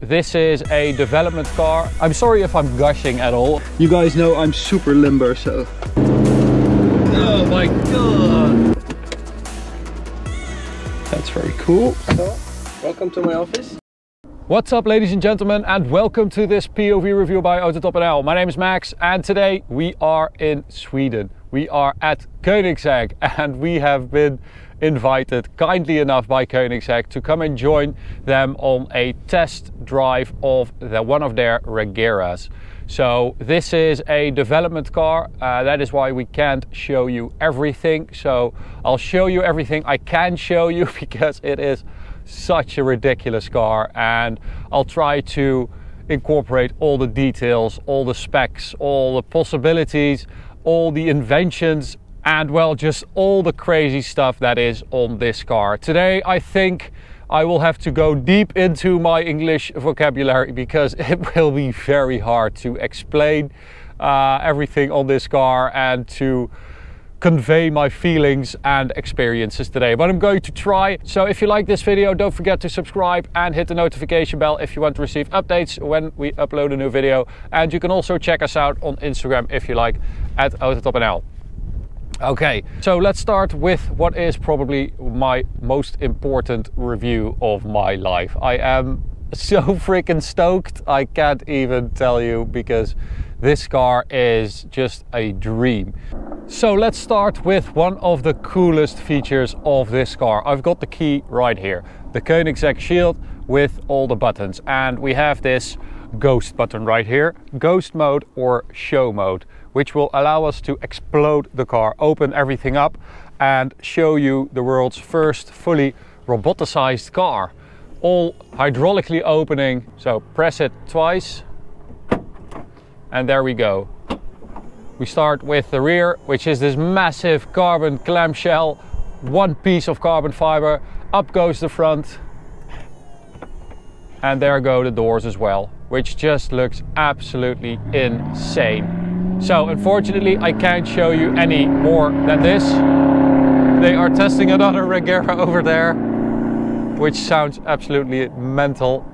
This is a development car. I'm sorry if I'm gushing at all. You guys know I'm super limber, so... Oh my god! That's very cool. So, welcome to my office. What's up, ladies and gentlemen, and welcome to this POV review by AutoTopNL. My name is Max, and today we are in Sweden. We are at Koenigsegg, and we have been invited kindly enough by Koenigsegg to come and join them on a test drive of one of their Regeras. So this is a development car, that is why we can't show you everything. So I'll show you everything I can show you because it is such a ridiculous car, and I'll try to incorporate all the details, all the specs, all the possibilities, all the inventions, and well, just all the crazy stuff that is on this car. Today I think I will have to go deep into my English vocabulary because it will be very hard to explain everything on this car and to convey my feelings and experiences today, but I'm going to try. So if you like this video, don't forget to subscribe and hit the notification bell if you want to receive updates when we upload a new video. And you can also check us out on Instagram if you like, at AutoTopNL. Okay, so let's start with what is probably my most important review of my life. I am so freaking stoked, I can't even tell you, because this car is just a dream. So let's start with one of the coolest features of this car. I've got the key right here, the Koenigsegg shield with all the buttons, and we have this ghost button right here, ghost mode or show mode, which will allow us to explode the car, open everything up and show you the world's first fully roboticized car. All hydraulically opening, so press it twice and there we go. We start with the rear, which is this massive carbon clamshell, one piece of carbon fiber. Up goes the front, and there go the doors as well, which just looks absolutely insane. So unfortunately I can't show you any more than this. They are testing another Regera over there, which sounds absolutely mental.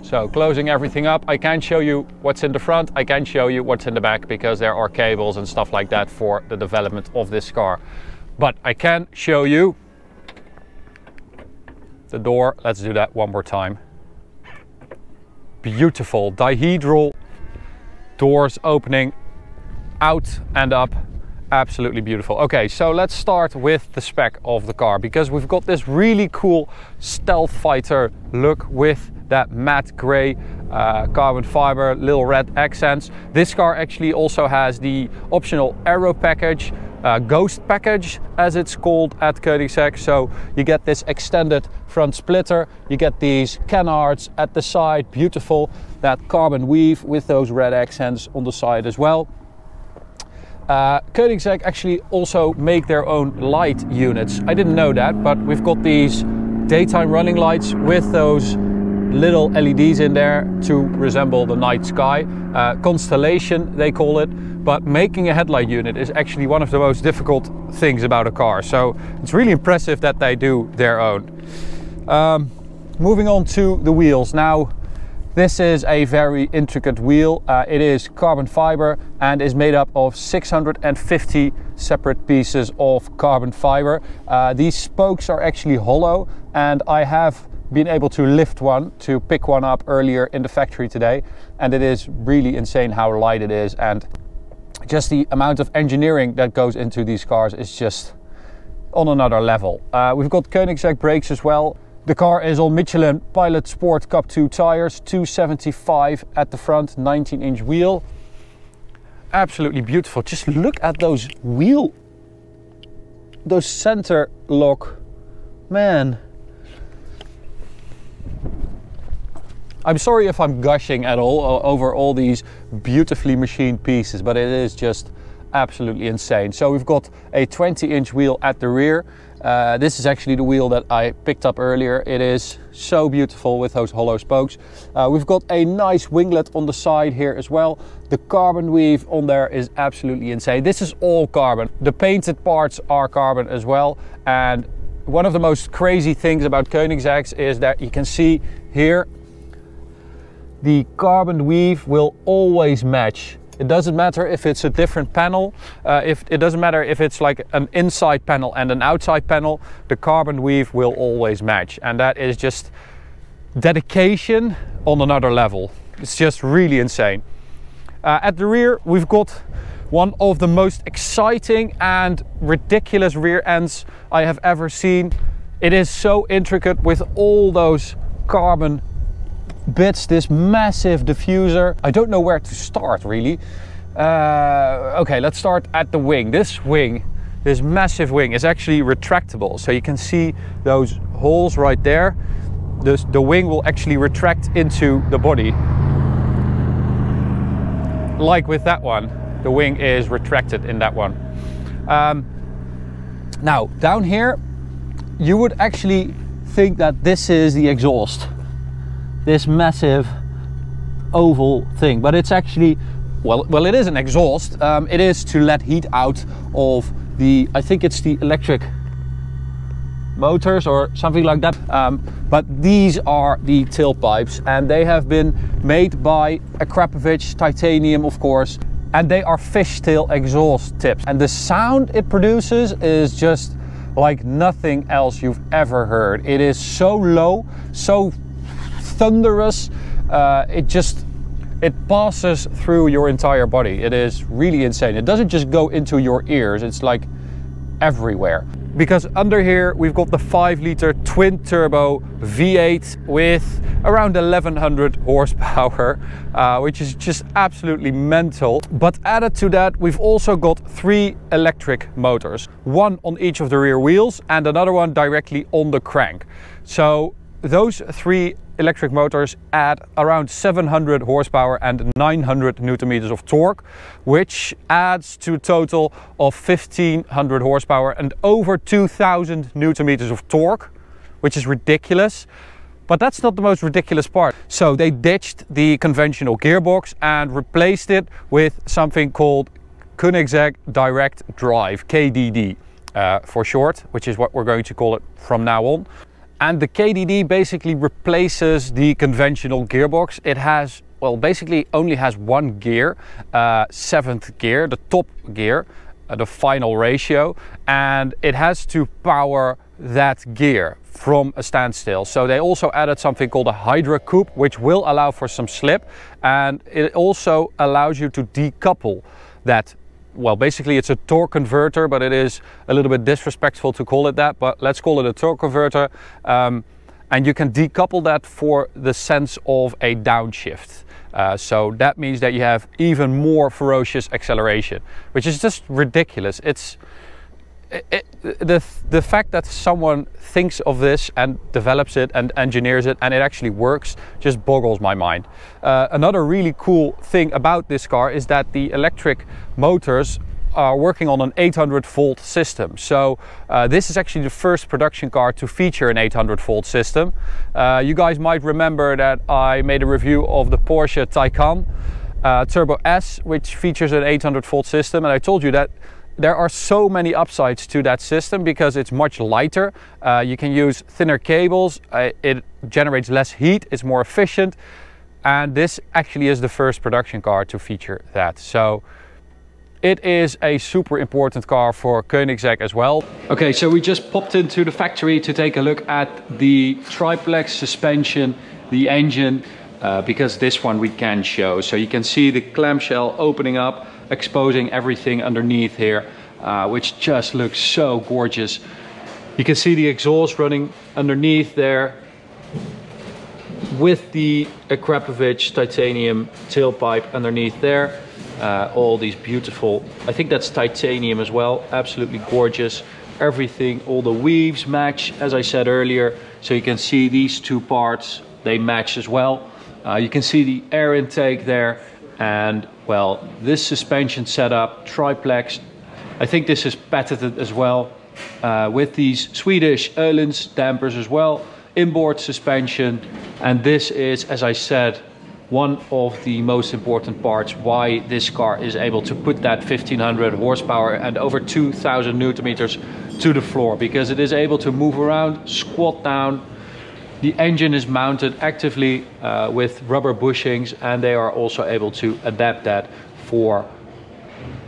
So closing everything up, I can't show you what's in the front, I can show you what's in the back because there are cables and stuff like that for the development of this car. But I can show you the door. Let's do that one more time. Beautiful dihedral doors opening out and up, absolutely beautiful. Okay, so let's start with the spec of the car, because we've got this really cool stealth fighter look with that matte gray carbon fiber, little red accents. This car actually also has the optional aero package, ghost package as it's called at Koenigsegg. So you get this extended front splitter, you get these canards at the side, beautiful, that carbon weave with those red accents on the side as well. Koenigsegg actually also make their own light units. I didn't know that, but we've got these daytime running lights with those little LEDs in there to resemble the night sky. Constellation they call it, but making a headlight unit is actually one of the most difficult things about a car. So it's really impressive that they do their own. Moving on to the wheels. Now this is a very intricate wheel. It is carbon fiber and is made up of 650 separate pieces of carbon fiber. These spokes are actually hollow, and I have been able to lift one, to pick one up earlier in the factory today, and it is really insane how light it is, and just the amount of engineering that goes into these cars is just on another level. We've got Koenigsegg brakes as well. The car is on Michelin Pilot Sport Cup 2 tires, 275 at the front, 19-inch wheel. Absolutely beautiful. Just look at those those center lock, man. I'm sorry if I'm gushing at all over all these beautifully machined pieces, but it is just absolutely insane. So we've got a 20-inch wheel at the rear. This is actually the wheel that I picked up earlier. It is so beautiful with those hollow spokes. We've got a nice winglet on the side here as well. The carbon weave on there is absolutely insane. This is all carbon. The painted parts are carbon as well, and one of the most crazy things about Koenigseggs is that you can see here the carbon weave will always match. It doesn't matter if it's a different panel, it doesn't matter if it's like an inside panel and an outside panel, the carbon weave will always match. And that is just dedication on another level. It's just really insane. At the rear we've got one of the most exciting and ridiculous rear ends I have ever seen. It is so intricate with all those carbon bits, this massive diffuser. I don't know where to start really. Okay, let's start at the wing. This massive wing is actually retractable, so you can see those holes right there. The wing will actually retract into the body. Like with that one, the wing is retracted in that one. Now down here you would actually think that this is the exhaust, this massive oval thing, but it's actually, well it is an exhaust. It is to let heat out of the, I think it's the electric motors or something like that. But these are the tailpipes, and they have been made by a Grabación titanium, of course, and they are fishtail exhaust tips, and the sound it produces is just like nothing else you've ever heard. It is so low, so thunderous, it passes through your entire body. It is really insane. It doesn't just go into your ears, it's like everywhere. Because under here we've got the 5-liter twin turbo V8 with around 1100 horsepower, which is just absolutely mental. But added to that, we've also got 3 electric motors, one on each of the rear wheels and another one directly on the crank. So those 3 electric motors add around 700 horsepower and 900 newton meters of torque, which adds to a total of 1500 horsepower and over 2000 newton meters of torque, which is ridiculous. But that's not the most ridiculous part. So they ditched the conventional gearbox and replaced it with something called Koenigsegg Direct Drive, KDD for short, which is what we're going to call it from now on. And the KDD basically replaces the conventional gearbox. It has, well, basically only has one gear, 7th gear, the top gear, the final ratio, and it has to power that gear from a standstill. So they also added something called a Hydra coupe, which will allow for some slip, and it also allows you to decouple that. Well, basically it's a torque converter, but it is a little bit disrespectful to call it that, but let's call it a torque converter. And you can decouple that for the sense of a downshift. So that means that you have even more ferocious acceleration, which is just ridiculous. The fact that someone thinks of this and develops it and engineers it and it actually works just boggles my mind. Another really cool thing about this car is that the electric motors are working on an 800-volt system. So this is actually the first production car to feature an 800-volt system. You guys might remember that I made a review of the Porsche Taycan Turbo S, which features an 800-volt system, and I told you that there are so many upsides to that system because it's much lighter. You can use thinner cables, it generates less heat, it's more efficient, and this actually is the first production car to feature that. So it is a super important car for Koenigsegg as well. Okay, so we just popped into the factory to take a look at the triplex suspension, the engine, because this one we can show. So you can see the clamshell opening up, exposing everything underneath here, which just looks so gorgeous. You can see the exhaust running underneath there with the Grabación titanium tailpipe underneath there. All these beautiful, I think that's titanium as well, absolutely gorgeous. Everything, all the weaves match, as I said earlier. So you can see these two parts, they match as well. You can see the air intake there, and well, this suspension setup, triplex, I think this is patented as well, with these Swedish Öhlins dampers as well, inboard suspension, and this is, as I said, one of the most important parts why this car is able to put that 1500 horsepower and over 2000 newton meters to the floor, because it is able to move around, squat down. The engine is mounted actively with rubber bushings, and they are also able to adapt that for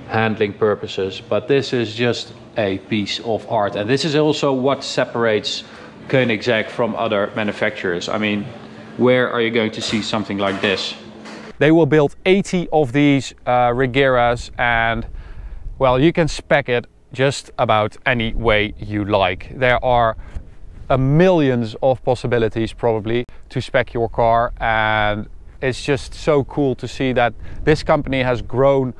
handling purposes. But this is just a piece of art, and this is also what separates Koenigsegg from other manufacturers. I mean, where are you going to see something like this? They will build 80 of these Regeras, and well, you can spec it just about any way you like. There are millions of possibilities probably to spec your car, and it's just so cool to see that this company has grown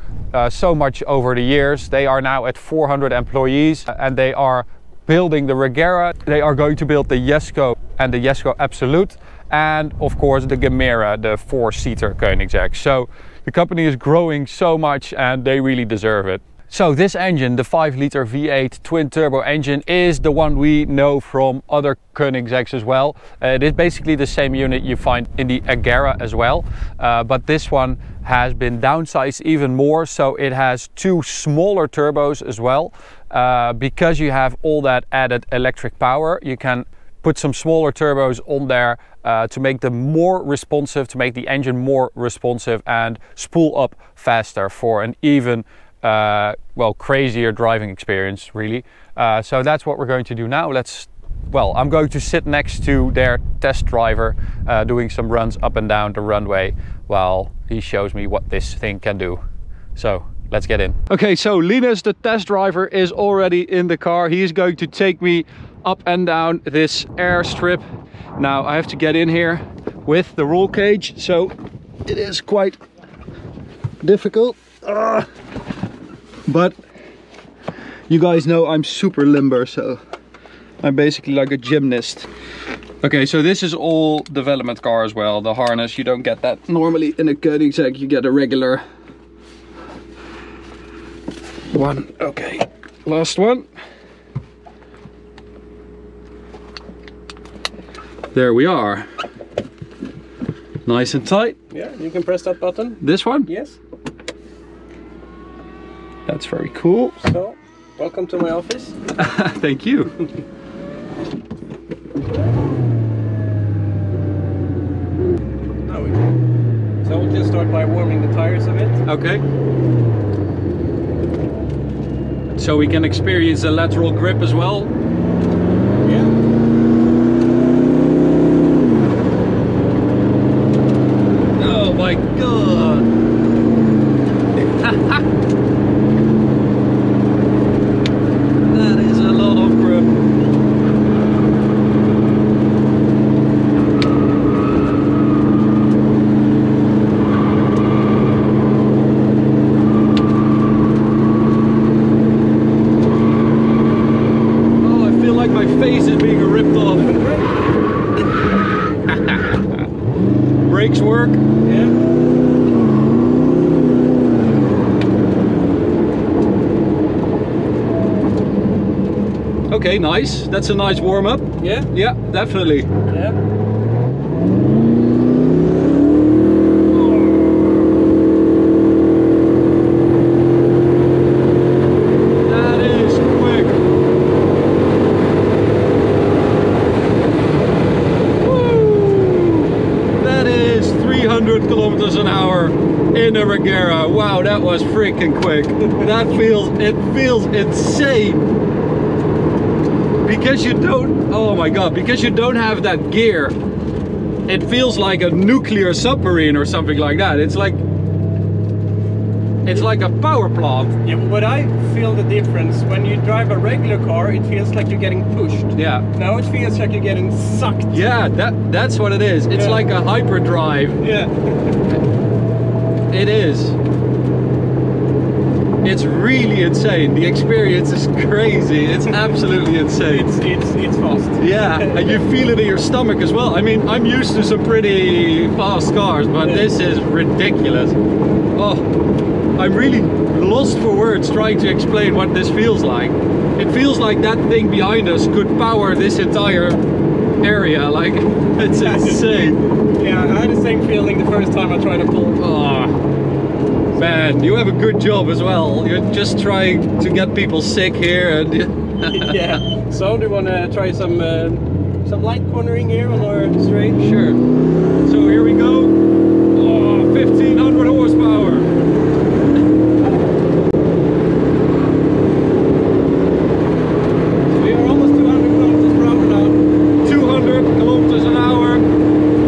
so much over the years. They are now at 400 employees, and they are building the Regera. They are going to build the Jesko and the Jesko Absolute, and of course the Gemera, the 4-seater Koenigsegg. So the company is growing so much, and they really deserve it. So this engine, the 5-liter V8 twin turbo engine, is the one we know from other Koenigseggs as well. It is basically the same unit you find in the Regera as well, but this one has been downsized even more, so it has 2 smaller turbos as well. Because you have all that added electric power, you can put some smaller turbos on there to make them more responsive, to make the engine more responsive and spool up faster for an even well, crazier driving experience, really. So that's what we're going to do now. I'm going to sit next to their test driver doing some runs up and down the runway while he shows me what this thing can do. So let's get in. Okay, so Linus, the test driver, is already in the car. He is going to take me up and down this airstrip. Now I have to get in here with the roll cage, so it is quite difficult. But you guys know I'm super limber, so I'm basically like a gymnast. Okay, so this is all development car as well. The harness, you don't get that normally in a Koenigsegg. You get a regular one. Okay, last one. There we are. Nice and tight. Yeah, you can press that button. This one? Yes. That's very cool. So, welcome to my office. Thank you. So we'll just start by warming the tires a bit. Okay. So we can experience the lateral grip as well. Yeah. Oh my god. That is a lot of grip. Oh, I feel like my face is being ripped off. Brakes work? Yeah. Okay, nice. That's a nice warm-up. Yeah? Yeah, definitely. Yeah. That is quick. Woo! That is 300 kilometers an hour in a Regera. Wow, that was freaking quick. It feels insane. Because you don't, oh my god, because you don't have that gear, it feels like a nuclear submarine or something like that. It's like a power plant. Yeah, but I feel the difference. When you drive a regular car, it feels like you're getting pushed. Yeah. Now it feels like you're getting sucked. Yeah, that's what it is. It's like a hyperdrive. Yeah. It is. It's really insane. The experience is crazy. It's absolutely insane. It's fast. Yeah, and you feel it in your stomach as well. I mean, I'm used to some pretty fast cars, but this is ridiculous. Oh, I'm really lost for words trying to explain what this feels like. It feels like that thing behind us could power this entire area. Like, it's insane. Yeah, I had the same feeling the first time I tried to pull. Oh. Man, you have a good job as well. You're just trying to get people sick here, and Yeah. So do you want to try some light cornering here on our straight? Sure. So here we go. Oh, 1500 horsepower. We are almost 200 kilometers per hour now. 200 kilometers an hour.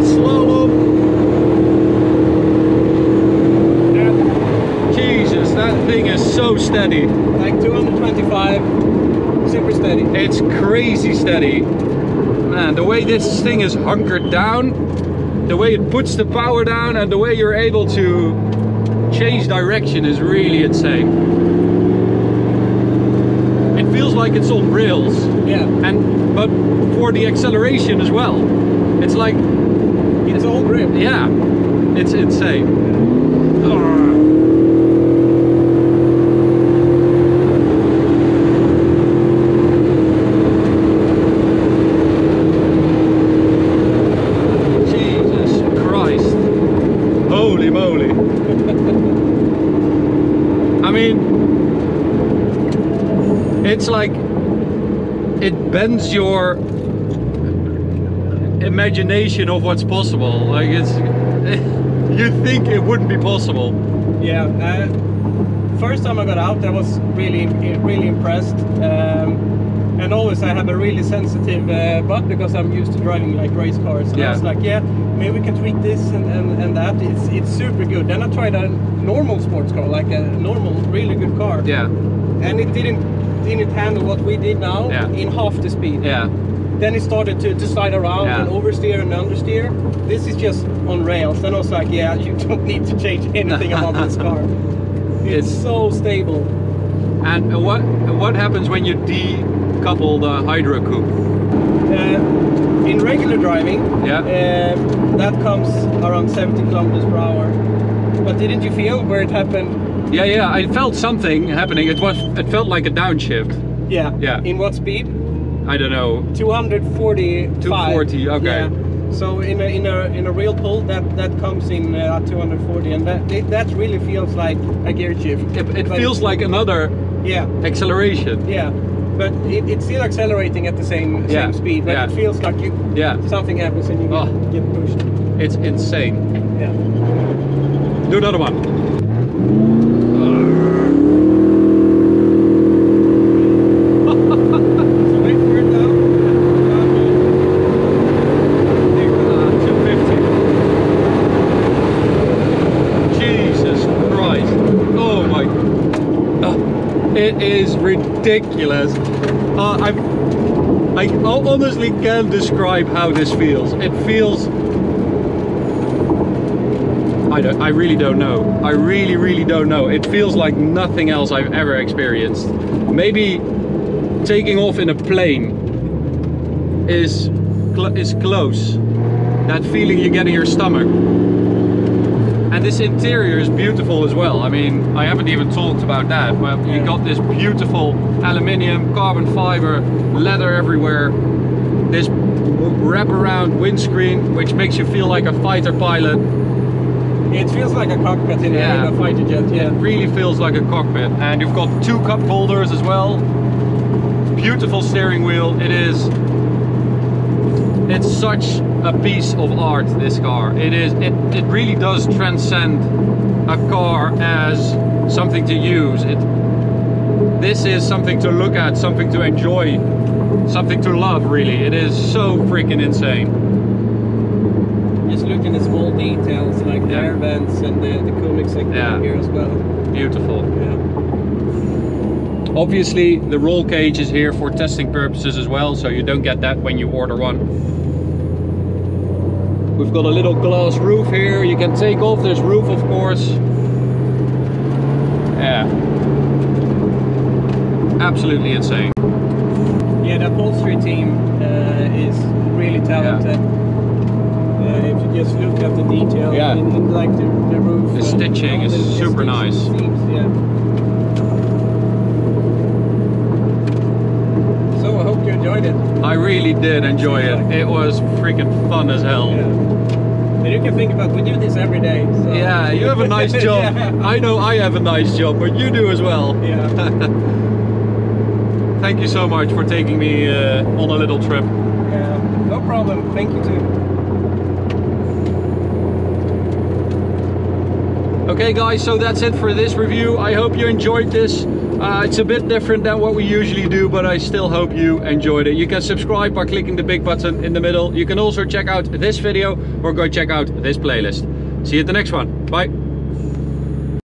Slalom. Jesus, that thing is so steady. Like 225, super steady. It's crazy steady. Man, the way this thing is hunkered down, the way it puts the power down, and the way you're able to change direction is really insane. It feels like it's on rails. Yeah. But for the acceleration as well. It's like it's all grip. Yeah. It's insane. Oh. It's like it bends your imagination of what's possible. Like it's you think it wouldn't be possible. Yeah. First time I got out, I was really impressed. And always I have a really sensitive butt because I'm used to driving like race cars. And I was like, yeah, maybe we can tweak this and that. It's super good. Then I tried a normal sports car, like a normal, really good car. Yeah. And it didn't handle what we did now in half the speed. Yeah. Then it started to slide around and oversteer and understeer. This is just on rails. Then I was like, yeah, you don't need to change anything about this car. It's so stable. And what happens when you decouple the hydro coupe? In regular driving, that comes around 70 kilometers per hour. But didn't you feel where it happened? Yeah, I felt something happening. It felt like a downshift. Yeah. In what speed? I don't know. 245. 240. Okay. Yeah. So in a real pull, that comes in at 240, and that really feels like a gear shift. It feels like another acceleration. Yeah. But it's still accelerating at the same speed. But it feels like something happens and you get pushed. It's insane. Yeah. Do another one. It is ridiculous. I honestly can't describe how this feels. It feels... I really don't know. I really don't know. It feels like nothing else I've ever experienced. Maybe taking off in a plane is close. That feeling you get in your stomach. And this interior is beautiful as well. I mean, I haven't even talked about that. Well, you got this beautiful aluminium, carbon fiber, leather everywhere. This wraparound windscreen, which makes you feel like a fighter pilot. It feels like a cockpit in a fighter jet. Yeah, it really feels like a cockpit. And you've got 2 cup holders as well. Beautiful steering wheel. It's such a piece of art, this car. It really does transcend a car as something to use. This is something to look at, something to enjoy, something to love, really. It is so freaking insane. Just look at the small details like the air vents and the Koenigsegg here as well. Beautiful. Yeah. Obviously the roll cage is here for testing purposes as well, so you don't get that when you order one. We've got a little glass roof here. You can take off this roof, of course. Yeah. Absolutely insane. Yeah, the upholstery team is really talented. If you just look at the detail in like the roof. The stitching is super nice. So I hope you enjoyed it. I really did enjoy it. It was freaking fun as hell. Yeah. And you can think about, we do this every day. So. Yeah, you have a nice job. I know I have a nice job, but you do as well. Yeah. thank you so much for taking me on a little trip. Yeah, no problem. Thank you too. Okay guys, so that's it for this review. I hope you enjoyed this. It's a bit different than what we usually do, but I still hope you enjoyed it. You can subscribe by clicking the big button in the middle. You can also check out this video or go check out this playlist. See you at the next one. Bye.